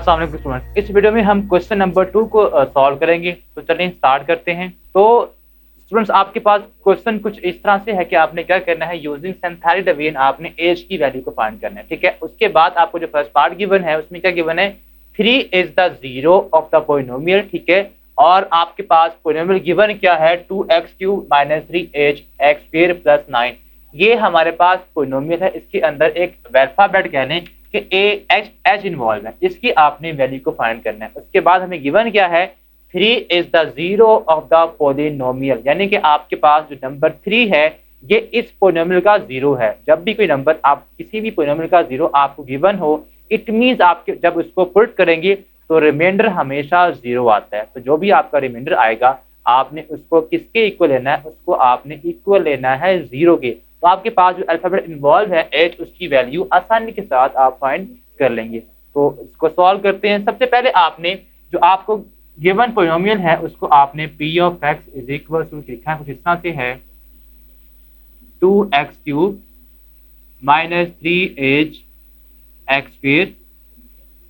अस्सलाम वालेकुम स्टूडेंट्स, इस वीडियो में हम क्वेश्चन नंबर 2 को सॉल्व करेंगे। तो चलिए स्टार्ट करते हैं। तो स्टूडेंट्स, आपके पास क्वेश्चन कुछ इस तरह से है कि आपने क्या करना है, यूजिंग सिंथेटिक डेविएशन आपने एज की वैल्यू को फाइंड करना है। ठीक है, उसके बाद आपको जो फर्स्ट पार्ट गिवन है उसमें क्या गिवन है, 3 is the zero of the polynomial. ठीक है, और आपके पास पोलिनोमियल गिवन क्या है, 2x³ - 3h(x² + 9। ये हमारे पास पोलिनोमियल है, इसके अंदर एक अल्फाबेट कह लें कि एच इन्वॉल्व है, इसकी आपने वैल्यू को फाइंड करना है। उसके बाद हमें गिवन क्या है, 3 is the zero of the polynomial, यानी कि आपके पास जो नंबर 3 है ये इस पोलिनोमियल का जीरो है। जब भी कोई नंबर आप किसी भी पोलिनोमियल का जीरो आपको गिवन हो, इट मींस आपके जब उसको पुट करेंगे तो रिमाइंडर हमेशा जीरो आता है। तो जो भी आपका रिमाइंडर आएगा आपने उसको किसके इक्वल लेना है, उसको आपने इक्वल लेना है जीरो के। तो आपके पास जो अल्फाबेट इन्वॉल्व है एच, उसकी वैल्यू आसानी के साथ आप फाइंड कर लेंगे। तो इसको सॉल्व करते हैं। सबसे पहले आपने जो आपको गिवन पोलिनोमियल है उसको आपने p of x is equal to लिखा है कुछ इस तरह से है, 2x³ - 3h(x²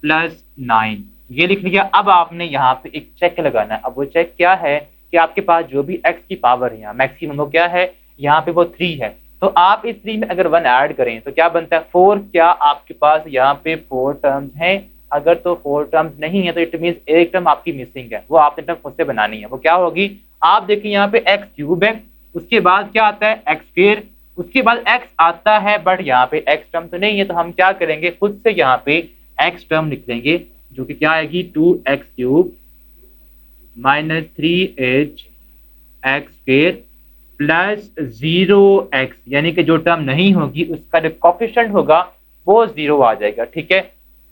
+ 9। ये लिख लिया। अब आपने यहाँ पे एक चेक लगाना है। अब वो चेक क्या है कि आपके पास जो भी x की पावर है यहाँ मैक्सिमम वो क्या है, यहाँ पे वो 3 है। तो आप इस 3 में अगर 1 ऐड करें तो क्या बनता है, 4। क्या आपके पास यहाँ पे 4 टर्म्स हैं? अगर तो 4 टर्म्स नहीं है तो इट मींस एक टर्म आपकी मिसिंग है, वो आपने टर्म खुद से बनानी है। वो क्या होगी, आप देखिए यहाँ पे x³ है, उसके बाद क्या आता है x², उसके बाद x आता है, बट यहाँ पे x टर्म तो नहीं है। तो हम क्या करेंगे, खुद से यहाँ पे x टर्म लिख लेंगे जो कि क्या आएगी, 2x³ - 3h(x²) + 0x, यानी कि जो टर्म नहीं होगी उसका जो कोफिशिएंट होगा वो 0 आ जाएगा। ठीक है,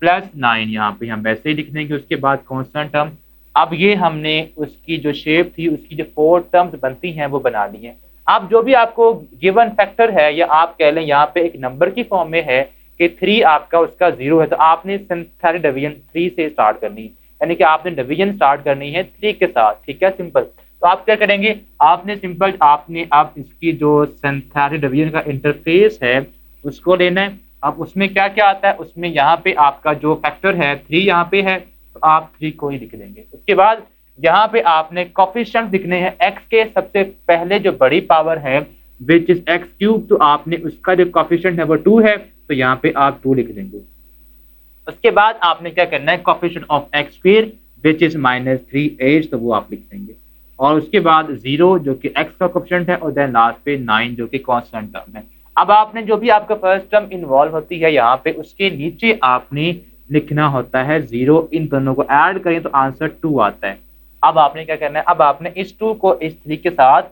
+9 यहाँ पे हम वैसे ही लिख देंगे। उसके बाद कांस्टेंट टर्म। अब ये हमने उसकी जो शेप थी उसकी जो 4 टर्म्स बनती हैं वो बना ली हैं। अब जो भी आपको गिवन फैक्टर है या आप कह लें यहाँ पे एक नंबर की फॉर्म में है कि 3 आपका उसका 0 है, तो आपने सिंथेटिक डिवीजन 3 से स्टार्ट करनी है, यानी कि आपने डिवीजन स्टार्ट करनी है 3 के साथ। ठीक है, सिंपल। तो आप क्या करेंगे, आपने सिंपल आपने अब इसकी जो सिंथेटिक डिवीजन का इंटरफेस है उसको लेना है। अब उसमें क्या क्या आता है, उसमें यहाँ पे आपका जो फैक्टर है 3 यहाँ पे है, तो आप 3 को ही लिख देंगे। उसके बाद यहाँ पे आपने कोफिशिएंट लिखने हैं x के सबसे पहले जो बड़ी पावर है विच इज x³, तो आपने उसका जो कोफिशिएंट है वो 2 है, तो यहाँ पे आप 2 लिख देंगे। उसके बाद आपने क्या करना है, coefficient of x² which is -3h, तो वो आप लिख देंगे। और उसके बाद 0 जो कि x का कोफिशिएंट है, और देन लास्ट पे 9 जो कि कांस्टेंट टर्म है। अब आपने जो भी आपका फर्स्ट टर्म इन्वॉल्व होती है यहाँ पे उसके नीचे आपने लिखना होता है 0। इन दोनों को ऐड करें तो आंसर 2 आता है। अब आपने क्या करना है, अब आपने इस 2 को इस 3 के साथ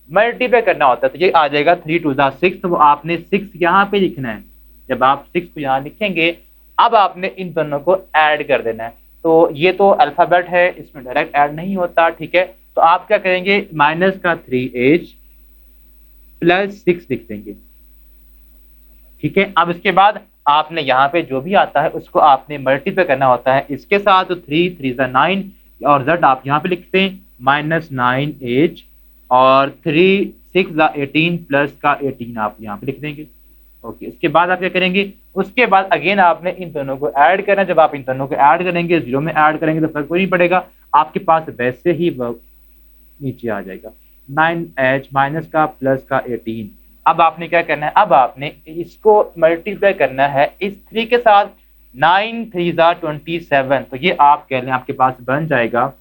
मल्टीप्लाई करना होता है, तो ये आ जाएगा 3 2 6, तो वो आपने 6 यहाँ पे लिखना है। जब आप 6 को यहाँ लिखेंगे अब आपने इन दोनों को ऐड कर देना है। तो ये तो अल्फाबेट है, इसमें डायरेक्ट ऐड नहीं होता। ठीक है, तो आप क्या करेंगे, -3h + 6 लिख देंगे। ठीक है, अब इसके बाद आपने यहाँ पे जो भी आता है उसको आपने मल्टीप्लाई करना होता है इसके साथ। तो 3 3 9 और z आप यहाँ पे लिखते हैं -9h, और 3 6 18 प्लस का 18 आप यहाँ पे लिख देंगे। ओके, उसके बाद आप क्या करेंगे, उसके बाद अगेन आपने इन दोनों को ऐड करना। जब आप इन दोनों को ऐड करेंगे 0 में ऐड करेंगे तो फर्क कोई नहीं पड़ेगा, आपके पास वैसे ही नीचे आ जाएगा 9h माइनस का प्लस का 18। अब आपने क्या करना है, अब आपने इसको मल्टीप्लाई करना है इस 3 के साथ। 9 3 27, तो ये आप कह लें आपके पास बन जाएगा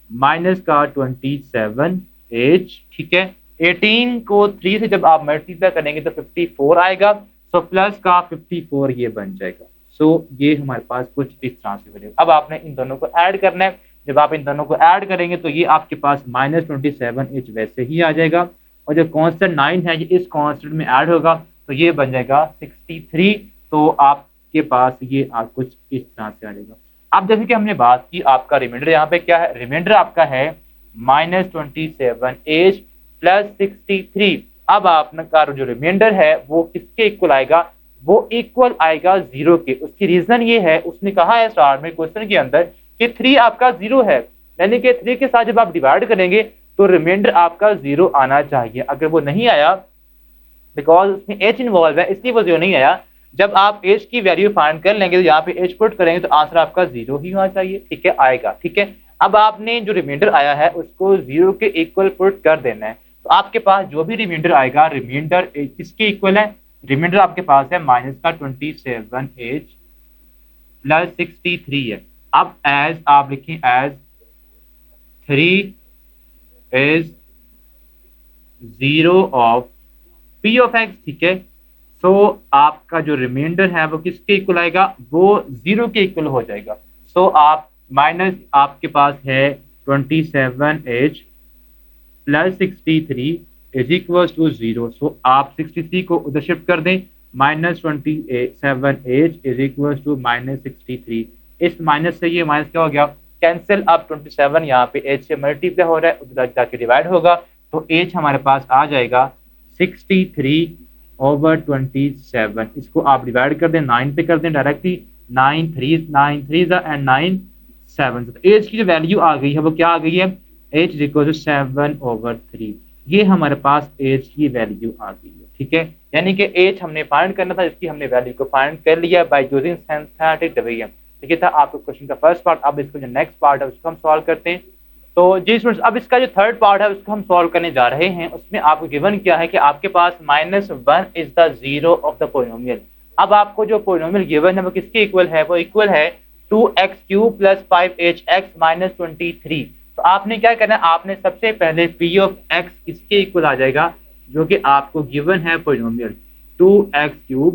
-27h। ठीक है, 18 को 3 से जब आप मल्टीप्लाई करेंगे तो 54 आएगा, सो प्लस का 54 ये बन जाएगा। सो ये हमारे पास कुछ इस तरह से बनेगा। अब आपने इन दोनों को ऐड करना है। जब आप इन दोनों को ऐड करेंगे तो ये आपके पास -27h वैसे ही आ जाएगा, और जो कांस्टेंट 9 है ये इस कांस्टेंट में ऐड होगा, तो ये बन जाएगा 63। तो आपके पास ये कुछ इस तरह से आ जाएगा। अब जैसे कि हमने बात की, आपका रिमाइंडर यहाँ पे क्या है, रिमाइंडर आपका है -27h + 63। अब आपका जो रिमाइंडर है वो किसके इक्वल आएगा, वो इक्वल आएगा 0 के। उसकी रीजन ये है, उसने कहा है स्टार्ट में क्वेश्चन के अंदर कि 3 आपका 0 है, यानी कि 3 के साथ जब आप डिवाइड करेंगे तो रिमाइंडर आपका 0 आना चाहिए। अगर वो नहीं आया, बिकॉज उसमें h इन्वॉल्व है इसलिए वो 0 नहीं आया, जब आप एज की वैल्यू फाइंड कर लेंगे तो यहाँ पे एज पुट करेंगे तो आंसर आपका 0 ही होना चाहिए, ठीक है, आएगा, ठीक है। अब आपने जो रिमाइंडर आया है उसको 0 के इक्वल पुट कर देना है, तो आपके पास जो भी रिमाइंडर आएगा, रिमाइंडर किसके इक्वल है, रिमाइंडर आपके पास है माइनस का 27 एज प्लस 63 है। अब एज आप लिखें as 3 is 0 of P of X, ठीक है। सो आपका जो रिमाइंडर है वो किसके इक्वल आएगा, वो 0 के इक्वल हो जाएगा। सो आप माइनस आपके पास है 27 H plus 63 is equal to 0। So आप 63 को उधर शिफ्ट कर दें, minus 27 H is equal to minus 63। इस माइनस से ये माइनस क्या हो गया, कैंसिल। अब 27 यहाँ पे एच से मल्टीप्लाई हो रहा है, उधर जाके डिवाइड होगा, तो एच हमारे पास आ जाएगा 63 ओवर 27। इसको आप डिवाइड कर दें 9 पे कर दें डायरेक्टली, 9 3 एंड 9 7। तो एज की जो वैल्यू आ गई है वो क्या आ गई है, एच इज इक्वल टू 7/3। ये हमारे पास एज की वैल्यू आ गई है, ठीक है। यानी कि एज हमने फाइंड करना था, इसकी हमने वैल्यू को फाइंड कर लिया बाय यूजिंग सिंथेटिक डिवीजन। ठीक है था आपको क्वेश्चन का फर्स्ट पार्ट। अब इसको जो नेक्स्ट पार्ट है उसको हम सॉल्व करते हैं। तो जी स्टूडेंट्स, अब इसका जो थर्ड पार्ट है उसको हम सॉल्व करने जा रहे हैं। उसमें आपको गिवन क्या है कि आपके पास -1 is the zero of the polynomial. अब आपको जो पोलिनोमियल गिवन है वो किसके इक्वल है, वो इक्वल है 2x³ + 5hx - 23। तो आपने क्या करना है, आपने सबसे पहले p ऑफ x किसके इक्वल आ जाएगा, जो कि आपको गिवन है पोलिनोमियल 2x³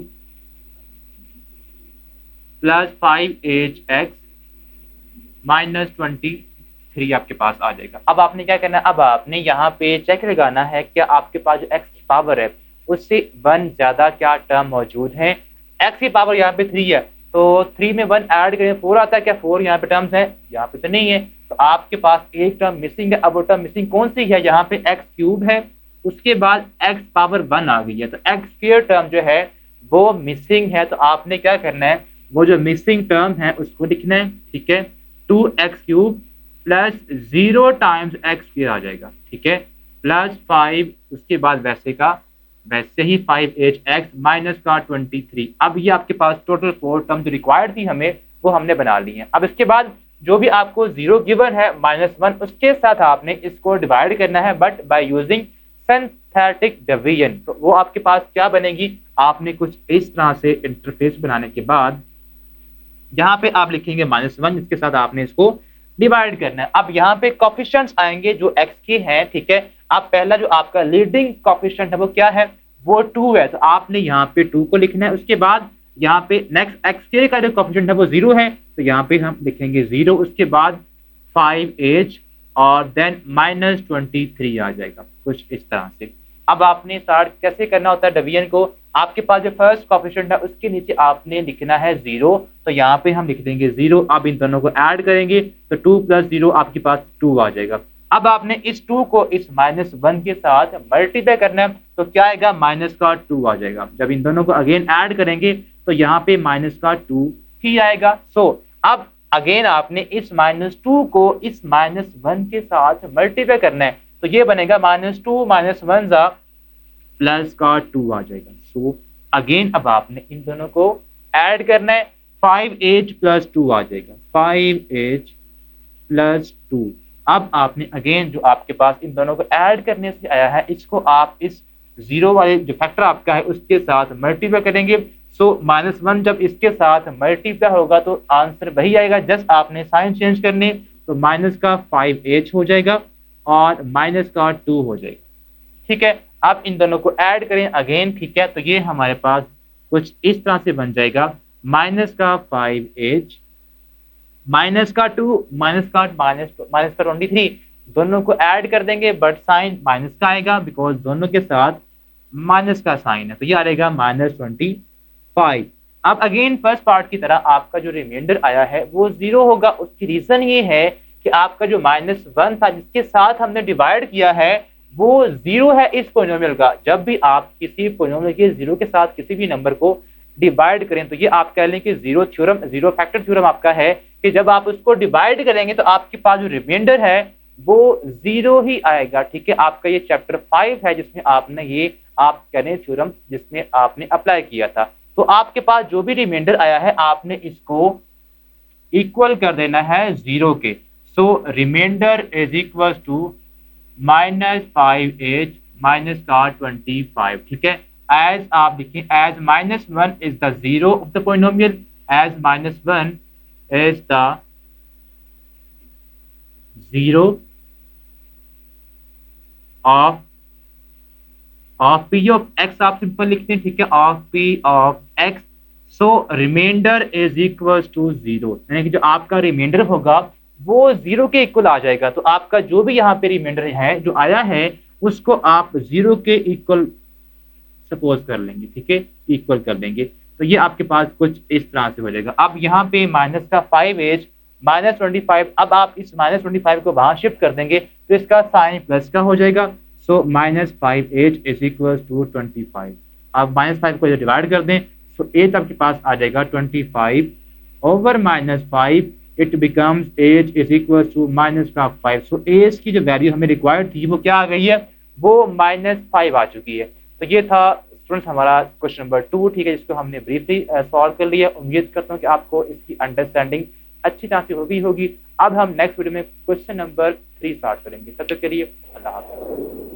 + 5hx - 23 आपके पास आ जाएगा। अब आपने क्या करना है, अब आपने यहाँ पे चेक लगाना है क्या आपके पास जो x की पावर है उससे 1 ज्यादा क्या टर्म मौजूद है। x की पावर यहाँ पे 3 है, तो 3 में 1 ऐड करें 4 आता है, क्या 4 यहाँ पे टर्म्स है, यहाँ पे तो नहीं है, तो आपके पास एक टर्म मिसिंग है। अब वो टर्म मिसिंग कौन सी है, यहाँ पे x³ है, उसके बाद x पावर 1 आ गई है, तो x² टर्म जो है वो मिसिंग है। तो आपने क्या करना है, वो जो मिसिंग टर्म है उसको लिखना है, ठीक है। 2x³ + 0 टाइम्स x² आ जाएगा, ठीक है, +5, उसके बाद वैसे ही 5hx - 23। अब ये आपके पास टोटल 4 टर्म जो रिक्वायर्ड थी हमें वो हमने बना ली है। अब इसके बाद जो भी आपको 0 गिवन है -1, उसके साथ आपने इसको डिवाइड करना है, but by using synthetic division. तो वो आपके पास क्या बनेगी, आपने कुछ इस तरह से इंटरफेस बनाने के बाद यहाँ पे आप लिखेंगे -1, इसके साथ आपने इसको डिवाइड करना है। अब यहाँ पे कोफिशिएंट्स आएंगे जो x के हैं, ठीक है। अब पहला जो आपका लीडिंग कोफिशिएंट है वो क्या है, वो 2 है, तो आपने यहाँ पे 2 को लिखना है। उसके बाद यहाँ पे नेक्स्ट x का जो कोफिशिएंट है वो 0 है, तो यहाँ पे हम लिखेंगे 0, उसके बाद 5h और देन -23 आ जाएगा, कुछ इस तरह से। अब आपने स्टार्ट कैसे करना होता है डिवीजन को, आपके पास जो फर्स्ट कोफिशिएंट है उसके नीचे आपने लिखना है 0, तो यहाँ पे हम लिख देंगे 0। अब इन दोनों को ऐड करेंगे तो 2 + 0 आपके पास 2 आ जाएगा। अब आपने इस 2 को इस -1 के साथ मल्टीप्लाई करना है, तो क्या आएगा, -2 आ जाएगा। जब इन दोनों को अगेन ऐड करेंगे तो यहाँ पे -2 ही आएगा। सो अब अगेन आपने इस -2 को इस -1 के साथ मल्टीप्लाई करना है, तो ये बनेगा -2 - 1 +2 आ जाएगा। सो अगेन अब आपने इन दोनों को ऐड करना है, 5h + 2 आ जाएगा, 5h + 2। अब आपने अगेन जो आपके पास इन दोनों को ऐड करने से आया है, इसको आप इस 0 वाले जो फैक्टर आपका है उसके साथ मल्टीप्लाई करेंगे। सो -1 जब इसके साथ मल्टीप्लाई होगा तो आंसर वही आएगा, जस्ट आपने साइन चेंज करने, तो -5h हो जाएगा और -2 हो जाएगा, ठीक है। अब इन दोनों को ऐड करें अगेन, ठीक है, तो ये हमारे पास कुछ इस तरह से बन जाएगा, -5h -2 -23, दोनों को ऐड कर देंगे, बट साइन माइनस का आएगा बिकॉज दोनों के साथ माइनस का साइन है, तो ये आएगा -25। अब अगेन फर्स्ट पार्ट की तरह आपका जो रिमाइंडर आया है वो 0 होगा। उसकी रीजन ये है कि आपका जो -1 था जिसके साथ हमने डिवाइड किया है वो 0 है इस पोलिनोमियल का। जब भी आप किसी पोलिनोमियल के 0 के साथ किसी भी नंबर को डिवाइड करें तो ये आप कह लें कि 0 थ्योरम, 0 फैक्टर थ्योरम आपका है कि जब आप उसको डिवाइड करेंगे तो आपके पास जो रिमाइंडर है वो 0 ही आएगा, ठीक है। आपका ये चैप्टर 5 है जिसमें आपने ये आप करें थ्योरम जिसमें आपने अप्लाई किया था। तो आपके पास जो भी रिमाइंडर आया है आपने इसको इक्वल कर देना है 0 के। So remainder is equal to -5h minus का 25, ठीक है। एज आप लिखें as -1 is the zero of the polynomial, as -1 is the zero of p of x, आप सिंपल लिखते हैं, ठीक है, of p of x। So remainder is equal to 0, यानी कि जो आपका रिमाइंडर होगा वो 0 के इक्वल आ जाएगा। तो आपका जो भी यहाँ पे रिमाइंडर है जो आया है उसको आप 0 के इक्वल सपोज कर लेंगे, ठीक है, इक्वल कर देंगे। तो ये आपके पास कुछ इस तरह से हो जाएगा। अब यहाँ पे माइनस का 5h -25, अब आप इस -25 को वहां शिफ्ट कर देंगे तो इसका साइन प्लस का हो जाएगा। सो -5h इज इक्वल टू 25। अब -5 को डिवाइड कर दें तो एच आपके पास आ जाएगा 25 over -5, it becomes H is equal to -5। So H की जो वैल्यू हमें रिक्वायर्ड थी वो क्या आ गई है, वो -5 आ चुकी है। तो ये था स्टूडेंट्स हमारा क्वेश्चन नंबर 2, ठीक है, जिसको हमने ब्रीफली सॉल्व कर लिया। उम्मीद करता हूँ कि आपको इसकी अंडरस्टैंडिंग अच्छी तरह से होगी। अब हम नेक्स्ट वीडियो में क्वेश्चन नंबर 3 स्टार्ट करेंगे। तब तक के लिए अल्लाह हाफ़िज़।